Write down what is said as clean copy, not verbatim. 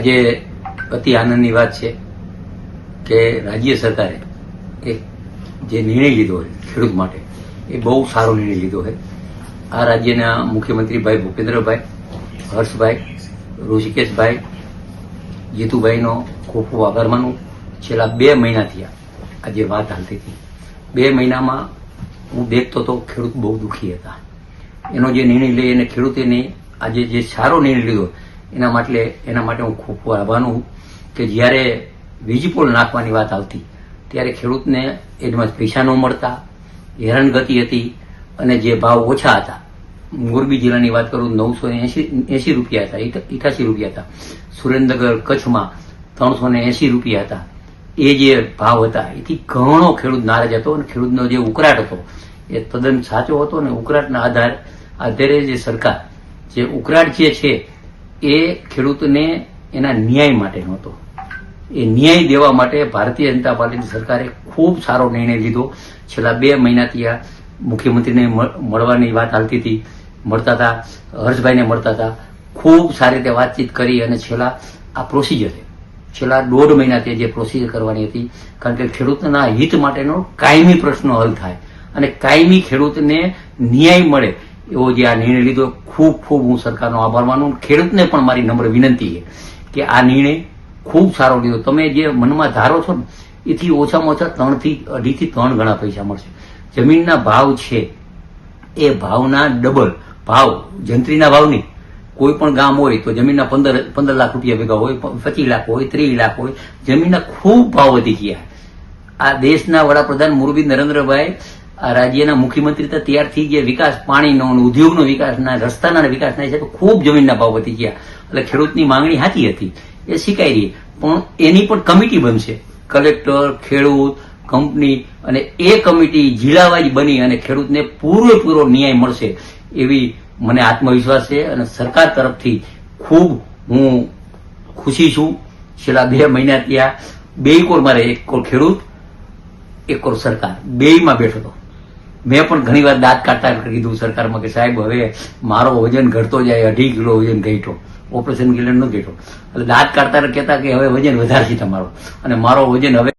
આજે અતિ આનંદની વાત છે કે રાજ્ય સરકારે એક જે નિર્ણય લીધો છે ખેડૂત માટે એ બહુ સારો નિર્ણય લીધો છે. આ રાજ્યના મુખ્યમંત્રી ભાઈ ભૂપેન્દ્રભાઈ, હર્ષભાઈ, ઋષિકેશભાઈ, જીતુભાઈનો ખૂબ ખૂબ આભાર માનું. છેલ્લા 2 મહિનાથી આ જે વાત હાલતી હતી, 2 મહિનામાં હું દેખતો તો ખેડૂત બહુ દુઃખી હતા. એનો જે નિર્ણય લઈ અને ખેડૂતોને આજે જે સારો નિર્ણય લીધો એના માટે હું ખૂબ ખૂબ આભાર માનું કે જ્યારે વીજપોલ નાખવાની વાત આવતી ત્યારે ખેડૂતને એડવાન્સ પૈસા ન મળતા, હેરાનગતિ હતી અને જે ભાવ ઓછા હતા. મોરબી જિલ્લાની વાત કરું 980 રૂપિયા હતા, 88 રૂપિયા હતા. સુરેન્દ્રનગર કચ્છમાં 380 રૂપિયા હતા. એ જે ભાવ હતા એથી ઘણો ખેડૂત નારાજ હતો અને ખેડૂતનો જે ઉકળાટ હતો એ તદ્દન સાચો હતો. અને ઉકળાટના આધારે જે સરકાર જે ઉકળાટ જે છે એ ખેડૂતને એના ન્યાય માટેનો હતો. એ ન્યાય દેવા માટે ભારતીય જનતા પાર્ટીની સરકારે ખૂબ સારો નિર્ણય લીધો. છેલ્લા 2 મહિનાથી આ મુખ્યમંત્રીને મળવાની વાત હાલતી હતી, મળતા હતા, હર્ષભાઈને મળતા હતા, ખૂબ સારી રીતે વાતચીત કરી અને છેલ્લા આ પ્રોસિજર છેલ્લા 1.5 મહિનાથી જે પ્રોસિજર કરવાની હતી, કારણ કે ખેડૂતના હિત માટેનો કાયમી પ્રશ્નો હલ થાય અને કાયમી ખેડૂતને ન્યાય મળે એવો જે આ નિર્ણય લીધો, ખૂબ ખૂબ હું સરકારનો આભાર માનું. ખેડૂતને પણ મારી નમ્ર વિનંતી છે કે આ નિર્ણય ખૂબ સારો લીધો. તમે જે મનમાં ધારો છો ને એથી ઓછામાં ઓછા 2.5 થી 3 ગણા પૈસા મળશે. જમીનના ભાવ છે એ ભાવના ડબલ ભાવ, જંત્રીના ભાવ નહીં. કોઈ પણ ગામ હોય તો જમીનના 15 લાખ રૂપિયા ભેગા હોય, 25 લાખ હોય, 30 લાખ હોય. જમીનના ખૂબ ભાવ વધી ગયા. આ દેશના વડાપ્રધાન મોરબી નરેન્દ્રભાઈ આ રાજ્યના મુખ્યમંત્રી ત્યારથી જે વિકાસ, પાણીનો ઉદ્યોગનો વિકાસના, રસ્તાના વિકાસના છે તો ખૂબ જમીનના ભાવ વધી ગયા. એટલે ખેડૂતની માંગણી સાચી હતી, એ સ્વીકારી રહી. પણ એની પણ કમિટી બનશે, કલેક્ટર, ખેડૂત, કંપની, અને એ કમિટી જિલ્લાવાઇઝ બની અને ખેડૂતને પૂરેપૂરો ન્યાય મળશે એવી મને આત્મવિશ્વાસ છે. અને સરકાર તરફથી ખૂબ હું ખુશી છું. છેલ્લા 2 મહિનાથી આ 2 કોર મારે, 1 કોર ખેડૂત, 1 કોર સરકાર, 2માં બેઠો હતો. મેં પણ ઘણી વાર દાંત કાઢતા કીધું સરકારમાં કે સાહેબ હવે મારો વજન ઘટતો જાય, 2.5 કિલો વજન ઘટ્યો, ઓપરેશન કિલો ન ઘટ્યો. એટલે દાંત કાઢતા કહેતા કે હવે વજન વધારશે તમારો, અને મારો વજન હવે